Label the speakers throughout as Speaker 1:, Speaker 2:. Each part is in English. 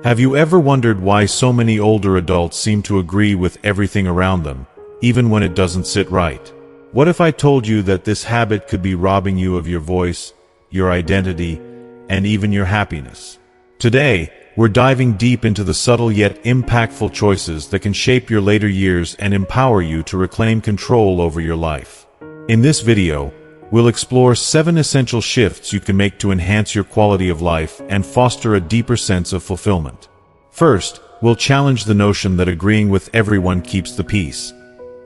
Speaker 1: Have you ever wondered why so many older adults seem to agree with everything around them, even when it doesn't sit right? What if I told you that this habit could be robbing you of your voice, your identity, and even your happiness? Today, we're diving deep into the subtle yet impactful choices that can shape your later years and empower you to reclaim control over your life. In this video, we'll explore 7 essential shifts you can make to enhance your quality of life and foster a deeper sense of fulfillment. First, we'll challenge the notion that agreeing with everyone keeps the peace.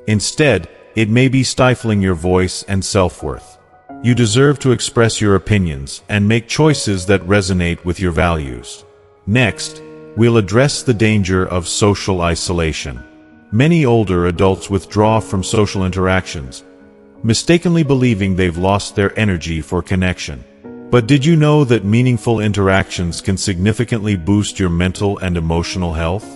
Speaker 1: Instead, it may be stifling your voice and self-worth. You deserve to express your opinions and make choices that resonate with your values. Next, we'll address the danger of social isolation. Many older adults withdraw from social interactions, mistakenly believing they've lost their energy for connection. But did you know that meaningful interactions can significantly boost your mental and emotional health?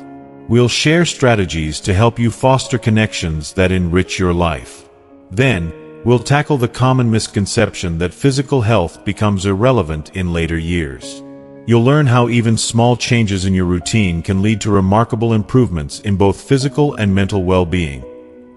Speaker 1: We'll share strategies to help you foster connections that enrich your life. Then, we'll tackle the common misconception that physical health becomes irrelevant in later years. You'll learn how even small changes in your routine can lead to remarkable improvements in both physical and mental well-being,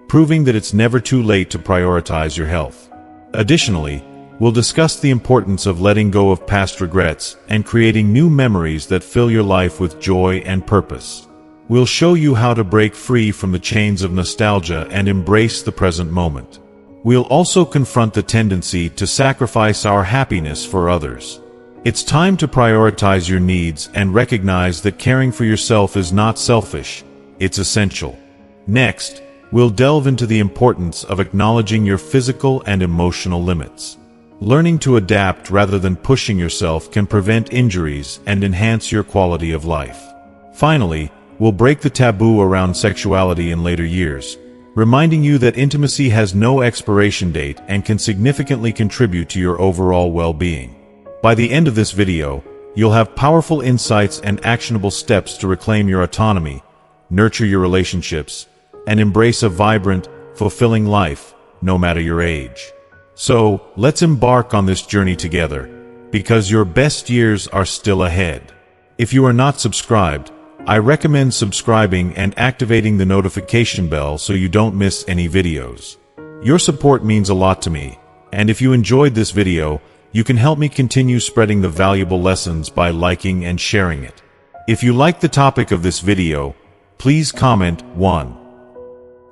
Speaker 1: proving that it's never too late to prioritize your health. Additionally, we'll discuss the importance of letting go of past regrets and creating new memories that fill your life with joy and purpose. We'll show you how to break free from the chains of nostalgia and embrace the present moment. We'll also confront the tendency to sacrifice our happiness for others. It's time to prioritize your needs and recognize that caring for yourself is not selfish, it's essential. Next, we'll delve into the importance of acknowledging your physical and emotional limits. Learning to adapt rather than pushing yourself can prevent injuries and enhance your quality of life. Finally, we'll break the taboo around sexuality in later years, reminding you that intimacy has no expiration date and can significantly contribute to your overall well-being. By the end of this video, you'll have powerful insights and actionable steps to reclaim your autonomy, nurture your relationships, and embrace a vibrant, fulfilling life, no matter your age. So, let's embark on this journey together, because your best years are still ahead. If you are not subscribed, I recommend subscribing and activating the notification bell so you don't miss any videos. Your support means a lot to me, and if you enjoyed this video, you can help me continue spreading the valuable lessons by liking and sharing it. If you like the topic of this video, please comment 1.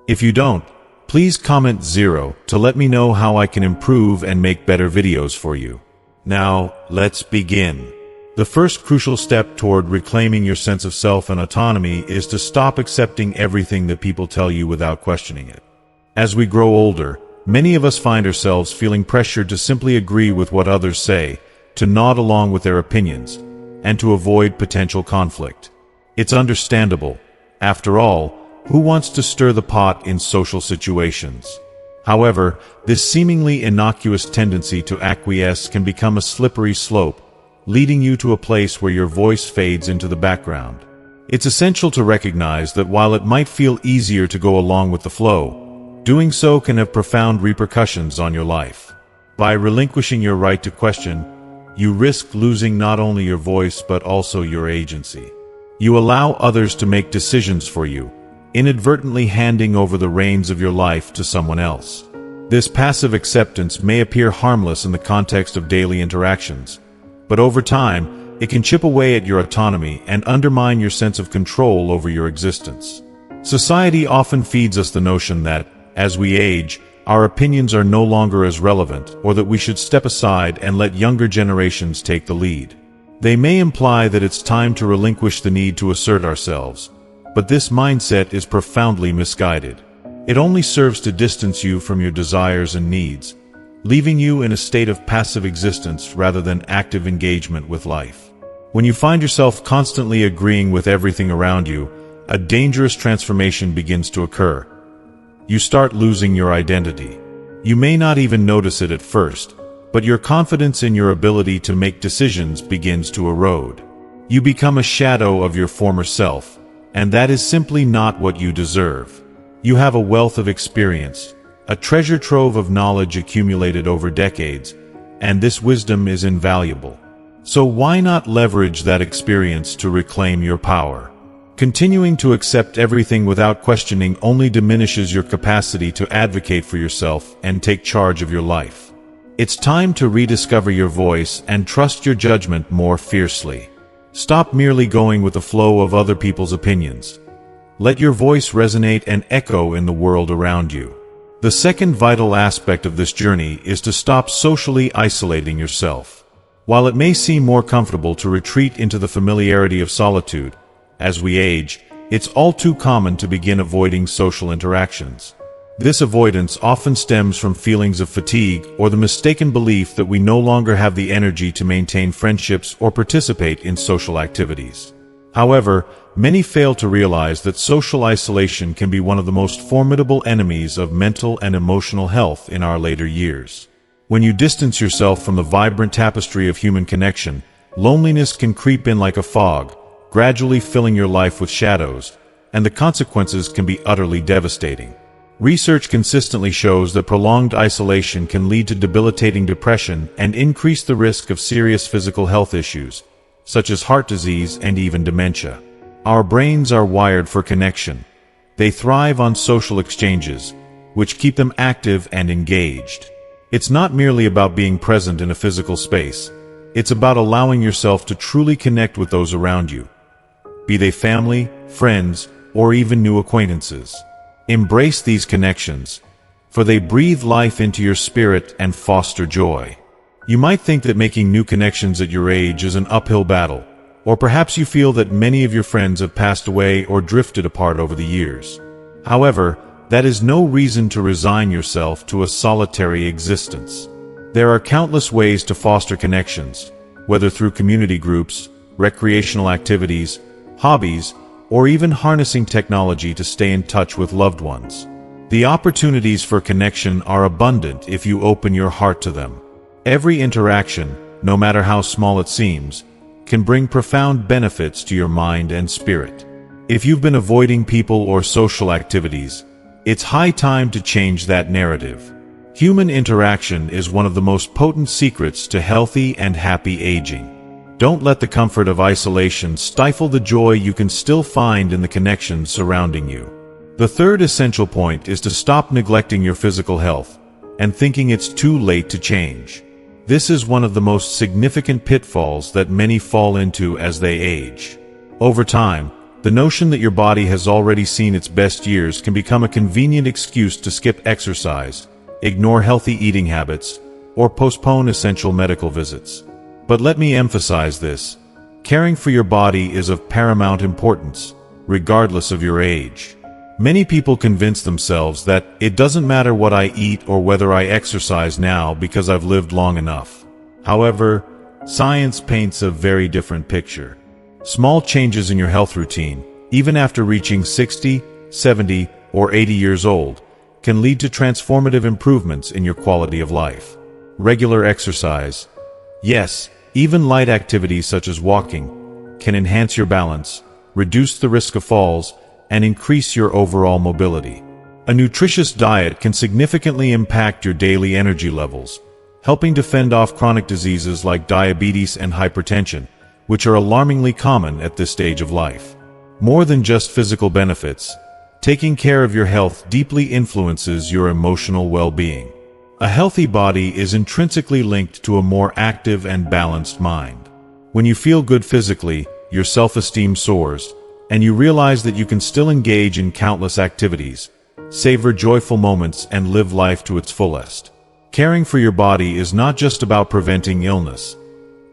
Speaker 1: If you don't, please comment 0 to let me know how I can improve and make better videos for you. Now, let's begin. The first crucial step toward reclaiming your sense of self and autonomy is to stop accepting everything that people tell you without questioning it. As we grow older, many of us find ourselves feeling pressured to simply agree with what others say, to nod along with their opinions, and to avoid potential conflict. It's understandable. After all, who wants to stir the pot in social situations? However, this seemingly innocuous tendency to acquiesce can become a slippery slope, leading you to a place where your voice fades into the background. It's essential to recognize that while it might feel easier to go along with the flow, doing so can have profound repercussions on your life. By relinquishing your right to question, you risk losing not only your voice but also your agency. You allow others to make decisions for you, inadvertently handing over the reins of your life to someone else. This passive acceptance may appear harmless in the context of daily interactions, but over time, it can chip away at your autonomy and undermine your sense of control over your existence. Society often feeds us the notion that, as we age, our opinions are no longer as relevant, or that we should step aside and let younger generations take the lead. They may imply that it's time to relinquish the need to assert ourselves, but this mindset is profoundly misguided. It only serves to distance you from your desires and needs, leaving you in a state of passive existence rather than active engagement with life. When you find yourself constantly agreeing with everything around you, a dangerous transformation begins to occur. You start losing your identity. You may not even notice it at first, but your confidence in your ability to make decisions begins to erode. You become a shadow of your former self, and that is simply not what you deserve. You have a wealth of experience, a treasure trove of knowledge accumulated over decades, and this wisdom is invaluable. So why not leverage that experience to reclaim your power? Continuing to accept everything without questioning only diminishes your capacity to advocate for yourself and take charge of your life. It's time to rediscover your voice and trust your judgment more fiercely. Stop merely going with the flow of other people's opinions. Let your voice resonate and echo in the world around you. The second vital aspect of this journey is to stop socially isolating yourself. While it may seem more comfortable to retreat into the familiarity of solitude, as we age, it's all too common to begin avoiding social interactions. This avoidance often stems from feelings of fatigue or the mistaken belief that we no longer have the energy to maintain friendships or participate in social activities. However, many fail to realize that social isolation can be one of the most formidable enemies of mental and emotional health in our later years. When you distance yourself from the vibrant tapestry of human connection, loneliness can creep in like a fog, gradually filling your life with shadows, and the consequences can be utterly devastating. Research consistently shows that prolonged isolation can lead to debilitating depression and increase the risk of serious physical health issues, such as heart disease and even dementia. Our brains are wired for connection. They thrive on social exchanges, which keep them active and engaged. It's not merely about being present in a physical space. It's about allowing yourself to truly connect with those around you, be they family, friends, or even new acquaintances. Embrace these connections, for they breathe life into your spirit and foster joy. You might think that making new connections at your age is an uphill battle, or perhaps you feel that many of your friends have passed away or drifted apart over the years. However, that is no reason to resign yourself to a solitary existence. There are countless ways to foster connections, whether through community groups, recreational activities, hobbies, or even harnessing technology to stay in touch with loved ones. The opportunities for connection are abundant if you open your heart to them. Every interaction, no matter how small it seems, can bring profound benefits to your mind and spirit. If you've been avoiding people or social activities, it's high time to change that narrative. Human interaction is one of the most potent secrets to healthy and happy aging. Don't let the comfort of isolation stifle the joy you can still find in the connections surrounding you. The third essential point is to stop neglecting your physical health and thinking it's too late to change. This is one of the most significant pitfalls that many fall into as they age. Over time, the notion that your body has already seen its best years can become a convenient excuse to skip exercise, ignore healthy eating habits, or postpone essential medical visits. But let me emphasize this: caring for your body is of paramount importance, regardless of your age. Many people convince themselves that it doesn't matter what I eat or whether I exercise now because I've lived long enough. However, science paints a very different picture. Small changes in your health routine, even after reaching 60, 70, or 80 years old, can lead to transformative improvements in your quality of life. Regular exercise, yes, even light activities such as walking, can enhance your balance, reduce the risk of falls, and increase your overall mobility. A nutritious diet can significantly impact your daily energy levels, helping to fend off chronic diseases like diabetes and hypertension, which are alarmingly common at this stage of life. More than just physical benefits, taking care of your health deeply influences your emotional well-being. A healthy body is intrinsically linked to a more active and balanced mind. When you feel good physically, your self-esteem soars, and you realize that you can still engage in countless activities, savor joyful moments, and live life to its fullest. Caring for your body is not just about preventing illness.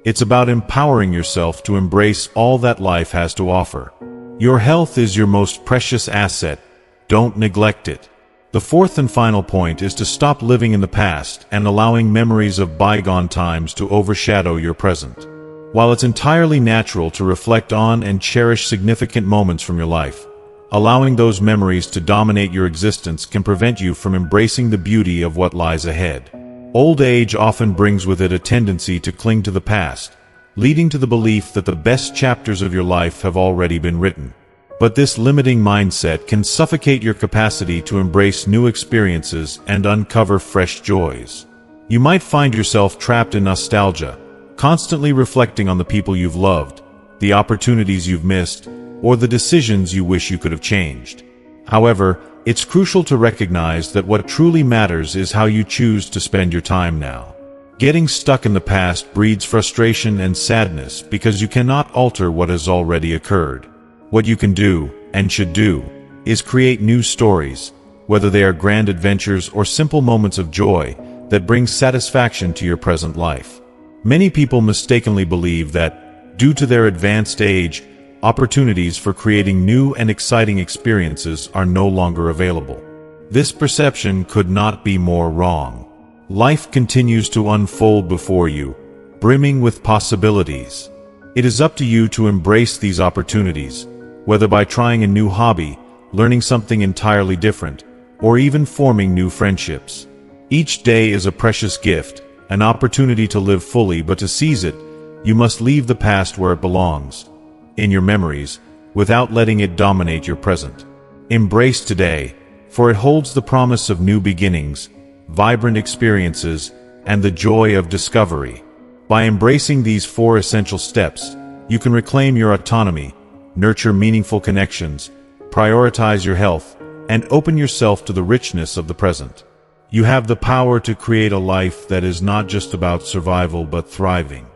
Speaker 1: It's about empowering yourself to embrace all that life has to offer. Your health is your most precious asset. Don't neglect it. The fourth and final point is to stop living in the past and allowing memories of bygone times to overshadow your present. While it's entirely natural to reflect on and cherish significant moments from your life, allowing those memories to dominate your existence can prevent you from embracing the beauty of what lies ahead. Old age often brings with it a tendency to cling to the past, leading to the belief that the best chapters of your life have already been written. But this limiting mindset can suffocate your capacity to embrace new experiences and uncover fresh joys. You might find yourself trapped in nostalgia, constantly reflecting on the people you've loved, the opportunities you've missed, or the decisions you wish you could have changed. However, it's crucial to recognize that what truly matters is how you choose to spend your time now. Getting stuck in the past breeds frustration and sadness because you cannot alter what has already occurred. What you can do, and should do, is create new stories, whether they are grand adventures or simple moments of joy that bring satisfaction to your present life. Many people mistakenly believe that, due to their advanced age, opportunities for creating new and exciting experiences are no longer available. This perception could not be more wrong. Life continues to unfold before you, brimming with possibilities. It is up to you to embrace these opportunities, whether by trying a new hobby, learning something entirely different, or even forming new friendships. Each day is a precious gift, an opportunity to live fully, but to seize it, you must leave the past where it belongs, in your memories, without letting it dominate your present. Embrace today, for it holds the promise of new beginnings, vibrant experiences, and the joy of discovery. By embracing these 4 essential steps, you can reclaim your autonomy, nurture meaningful connections, prioritize your health, and open yourself to the richness of the present. You have the power to create a life that is not just about survival but thriving.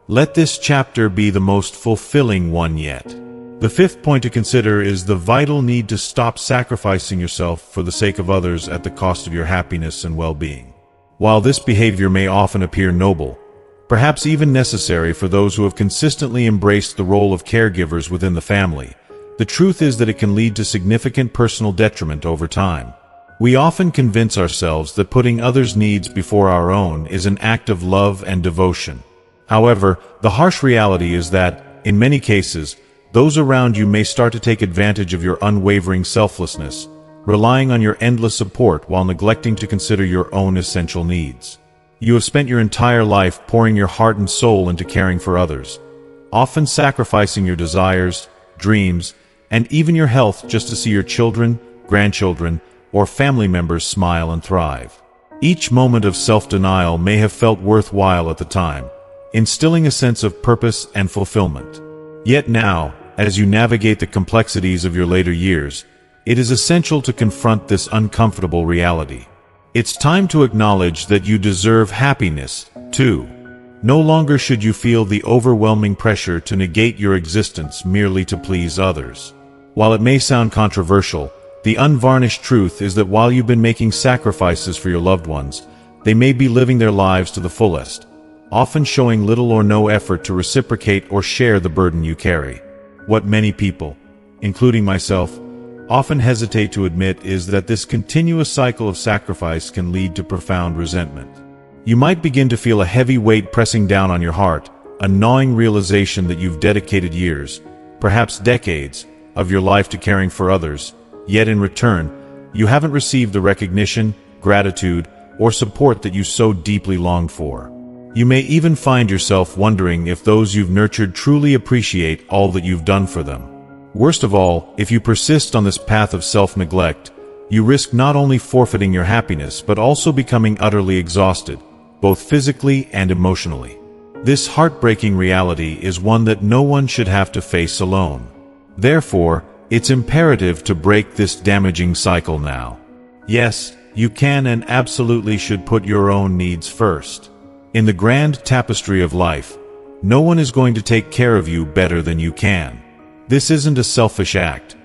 Speaker 1: Let this chapter be the most fulfilling one yet. The 5th point to consider is the vital need to stop sacrificing yourself for the sake of others at the cost of your happiness and well-being. While this behavior may often appear noble, perhaps even necessary for those who have consistently embraced the role of caregivers within the family, the truth is that it can lead to significant personal detriment over time. We often convince ourselves that putting others' needs before our own is an act of love and devotion. However, the harsh reality is that, in many cases, those around you may start to take advantage of your unwavering selflessness, relying on your endless support while neglecting to consider your own essential needs. You have spent your entire life pouring your heart and soul into caring for others, often sacrificing your desires, dreams, and even your health just to see your children, grandchildren, or family members smile and thrive. Each moment of self-denial may have felt worthwhile at the time, instilling a sense of purpose and fulfillment. Yet now, as you navigate the complexities of your later years, it is essential to confront this uncomfortable reality. It's time to acknowledge that you deserve happiness, too. No longer should you feel the overwhelming pressure to negate your existence merely to please others. While it may sound controversial, the unvarnished truth is that while you've been making sacrifices for your loved ones, they may be living their lives to the fullest, often showing little or no effort to reciprocate or share the burden you carry. What many people, including myself, often hesitate to admit is that this continuous cycle of sacrifice can lead to profound resentment. You might begin to feel a heavy weight pressing down on your heart, a gnawing realization that you've dedicated years, perhaps decades, of your life to caring for others, yet in return, you haven't received the recognition, gratitude, or support that you so deeply longed for. You may even find yourself wondering if those you've nurtured truly appreciate all that you've done for them. Worst of all, if you persist on this path of self-neglect, you risk not only forfeiting your happiness but also becoming utterly exhausted, both physically and emotionally. This heartbreaking reality is one that no one should have to face alone. Therefore, it's imperative to break this damaging cycle now. Yes, you can and absolutely should put your own needs first. In the grand tapestry of life, no one is going to take care of you better than you can. This isn't a selfish act.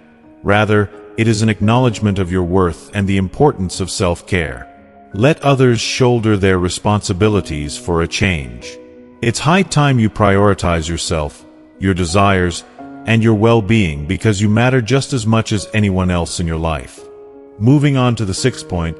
Speaker 1: Rather, it is an acknowledgement of your worth and the importance of self-care. Let others shoulder their responsibilities for a change. It's high time you prioritize yourself, your desires, and your well-being because you matter just as much as anyone else in your life. Moving on to the 6th point,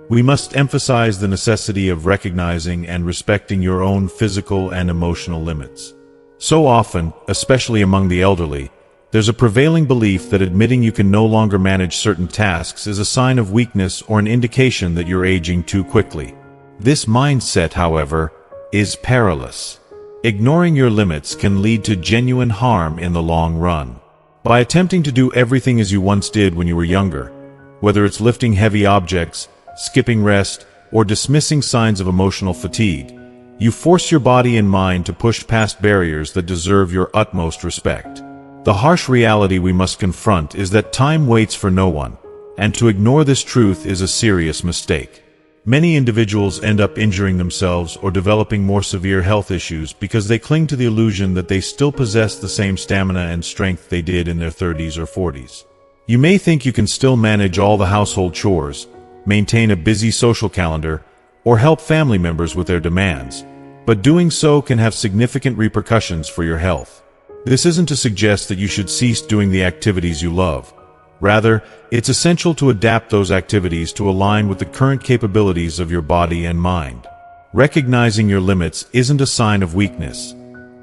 Speaker 1: we must emphasize the necessity of recognizing and respecting your own physical and emotional limits. So often, especially among the elderly, there's a prevailing belief that admitting you can no longer manage certain tasks is a sign of weakness or an indication that you're aging too quickly. This mindset, however, is perilous. Ignoring your limits can lead to genuine harm in the long run. By attempting to do everything as you once did when you were younger, whether it's lifting heavy objects, skipping rest, or dismissing signs of emotional fatigue, You force your body and mind to push past barriers that deserve your utmost respect. The harsh reality we must confront is that time waits for no one, and to ignore this truth is a serious mistake. Many individuals end up injuring themselves or developing more severe health issues because they cling to the illusion that they still possess the same stamina and strength they did in their 30s or 40s. You may think you can still manage all the household chores, maintain a busy social calendar, or help family members with their demands, but doing so can have significant repercussions for your health. This isn't to suggest that you should cease doing the activities you love. Rather, it's essential to adapt those activities to align with the current capabilities of your body and mind. Recognizing your limits isn't a sign of weakness.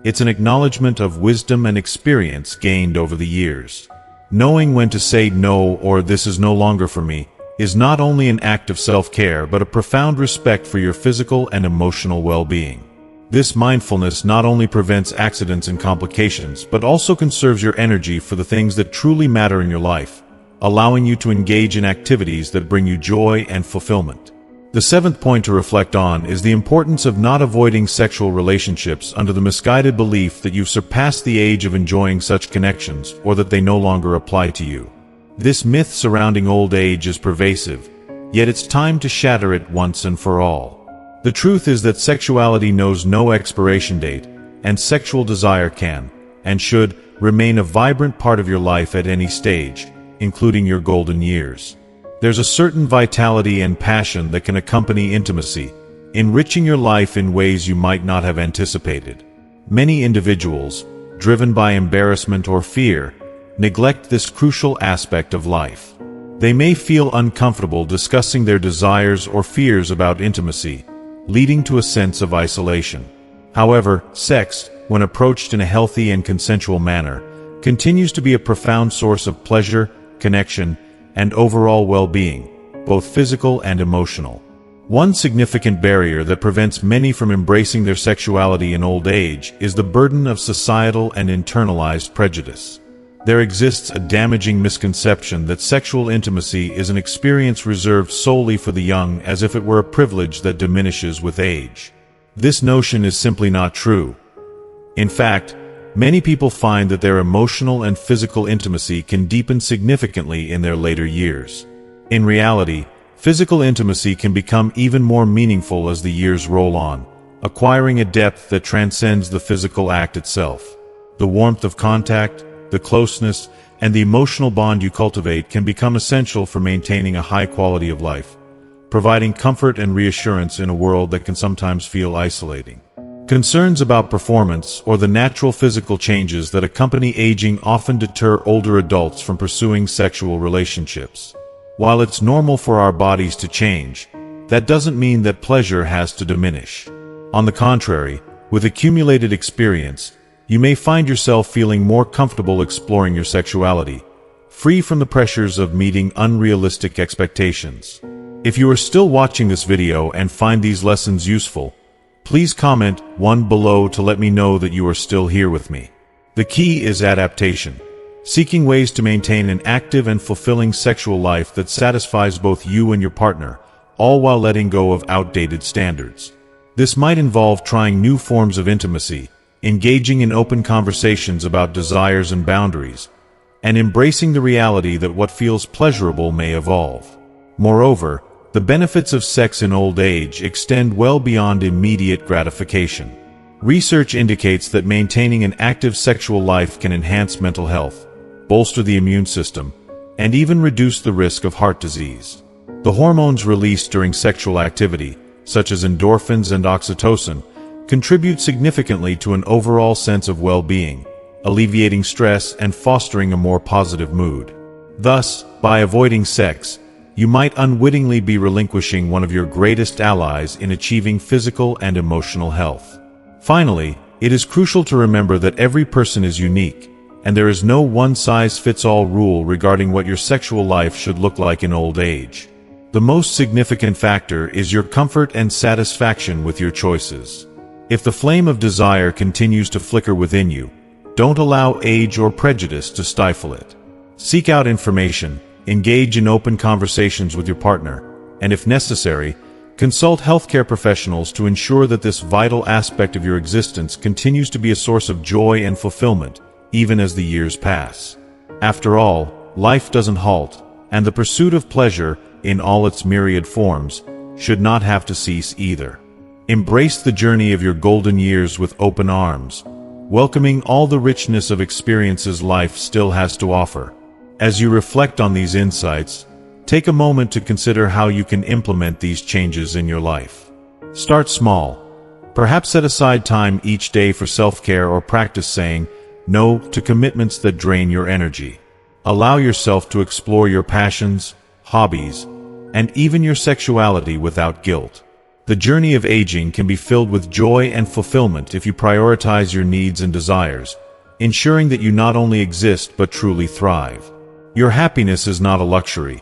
Speaker 1: It's an acknowledgement of wisdom and experience gained over the years. Knowing when to say no or "this is no longer for me" is not only an act of self-care but a profound respect for your physical and emotional well-being. This mindfulness not only prevents accidents and complications but also conserves your energy for the things that truly matter in your life, allowing you to engage in activities that bring you joy and fulfillment. The seventh point to reflect on is the importance of not avoiding sexual relationships under the misguided belief that you've surpassed the age of enjoying such connections or that they no longer apply to you. This myth surrounding old age is pervasive, yet it's time to shatter it once and for all. The truth is that sexuality knows no expiration date, and sexual desire can, and should, remain a vibrant part of your life at any stage, including your golden years. There's a certain vitality and passion that can accompany intimacy, enriching your life in ways you might not have anticipated. Many individuals, driven by embarrassment or fear, neglect this crucial aspect of life. They may feel uncomfortable discussing their desires or fears about intimacy, leading to a sense of isolation. However, sex, when approached in a healthy and consensual manner, continues to be a profound source of pleasure, connection, and overall well-being, both physical and emotional. One significant barrier that prevents many from embracing their sexuality in old age is the burden of societal and internalized prejudice. There exists a damaging misconception that sexual intimacy is an experience reserved solely for the young, as if it were a privilege that diminishes with age. This notion is simply not true. In fact, many people find that their emotional and physical intimacy can deepen significantly in their later years. In reality, physical intimacy can become even more meaningful as the years roll on, acquiring a depth that transcends the physical act itself. The warmth of contact, the closeness, and the emotional bond you cultivate can become essential for maintaining a high quality of life, providing comfort and reassurance in a world that can sometimes feel isolating. Concerns about performance or the natural physical changes that accompany aging often deter older adults from pursuing sexual relationships. While it's normal for our bodies to change, that doesn't mean that pleasure has to diminish. On the contrary, with accumulated experience, you may find yourself feeling more comfortable exploring your sexuality, free from the pressures of meeting unrealistic expectations. If you are still watching this video and find these lessons useful, please comment 1 below to let me know that you are still here with me. The key is adaptation, seeking ways to maintain an active and fulfilling sexual life that satisfies both you and your partner, all while letting go of outdated standards. This might involve trying new forms of intimacy, engaging in open conversations about desires and boundaries, and embracing the reality that what feels pleasurable may evolve. Moreover, the benefits of sex in old age extend well beyond immediate gratification. Research indicates that maintaining an active sexual life can enhance mental health, bolster the immune system, and even reduce the risk of heart disease. The hormones released during sexual activity, such as endorphins and oxytocin, contribute significantly to an overall sense of well-being, alleviating stress and fostering a more positive mood. Thus, by avoiding sex, you might unwittingly be relinquishing one of your greatest allies in achieving physical and emotional health. Finally, it is crucial to remember that every person is unique, and there is no one-size-fits-all rule regarding what your sexual life should look like in old age. The most significant factor is your comfort and satisfaction with your choices. If the flame of desire continues to flicker within you, don't allow age or prejudice to stifle it. Seek out information, engage in open conversations with your partner, and if necessary, Consult healthcare professionals to ensure that this vital aspect of your existence continues to be a source of joy and fulfillment, even as the years pass. After all, life doesn't halt, and the pursuit of pleasure, in all its myriad forms, should not have to cease either. Embrace the journey of your golden years with open arms, welcoming all the richness of experiences life still has to offer. As you reflect on these insights, take a moment to consider how you can implement these changes in your life. Start small. Perhaps set aside time each day for self-care or practice saying no to commitments that drain your energy. Allow yourself to explore your passions, hobbies, and even your sexuality without guilt. The journey of aging can be filled with joy and fulfillment if you prioritize your needs and desires, ensuring that you not only exist but truly thrive. Your happiness is not a luxury.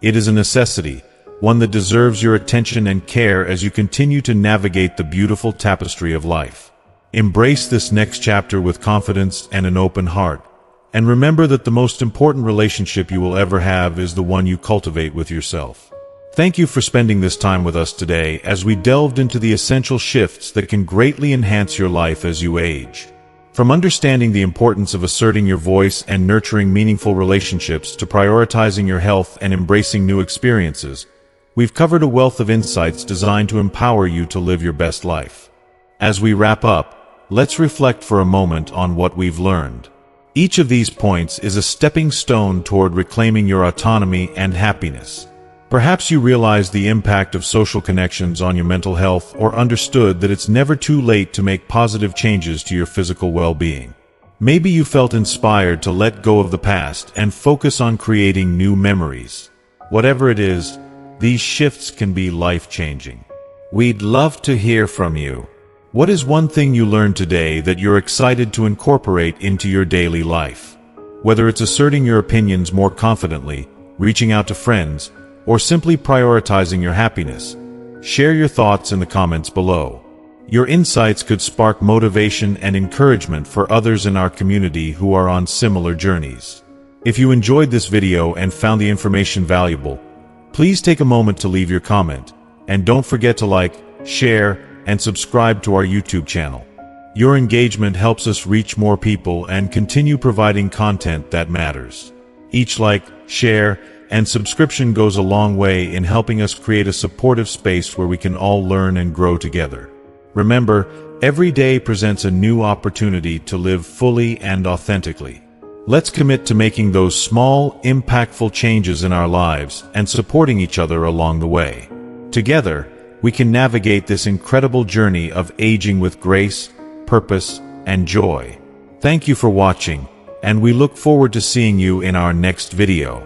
Speaker 1: It is a necessity, one that deserves your attention and care as you continue to navigate the beautiful tapestry of life. Embrace this next chapter with confidence and an open heart, and remember that the most important relationship you will ever have is the one you cultivate with yourself. Thank you for spending this time with us today as we delved into the essential shifts that can greatly enhance your life as you age. From understanding the importance of asserting your voice and nurturing meaningful relationships to prioritizing your health and embracing new experiences, we've covered a wealth of insights designed to empower you to live your best life. As we wrap up, let's reflect for a moment on what we've learned. Each of these points is a stepping stone toward reclaiming your autonomy and happiness. Perhaps you realized the impact of social connections on your mental health or understood that it's never too late to make positive changes to your physical well-being. Maybe you felt inspired to let go of the past and focus on creating new memories. Whatever it is, these shifts can be life-changing. We'd love to hear from you. What is one thing you learned today that you're excited to incorporate into your daily life? Whether it's asserting your opinions more confidently, reaching out to friends, or simply prioritizing your happiness, share your thoughts in the comments below. Your insights could spark motivation and encouragement for others in our community who are on similar journeys. If you enjoyed this video and found the information valuable, please take a moment to leave your comment, and don't forget to like, share, and subscribe to our YouTube channel. Your engagement helps us reach more people and continue providing content that matters. Each like, share, and subscription goes a long way in helping us create a supportive space where we can all learn and grow together. Remember, every day presents a new opportunity to live fully and authentically. Let's commit to making those small, impactful changes in our lives and supporting each other along the way. Together, we can navigate this incredible journey of aging with grace, purpose, and joy. Thank you for watching, and we look forward to seeing you in our next video.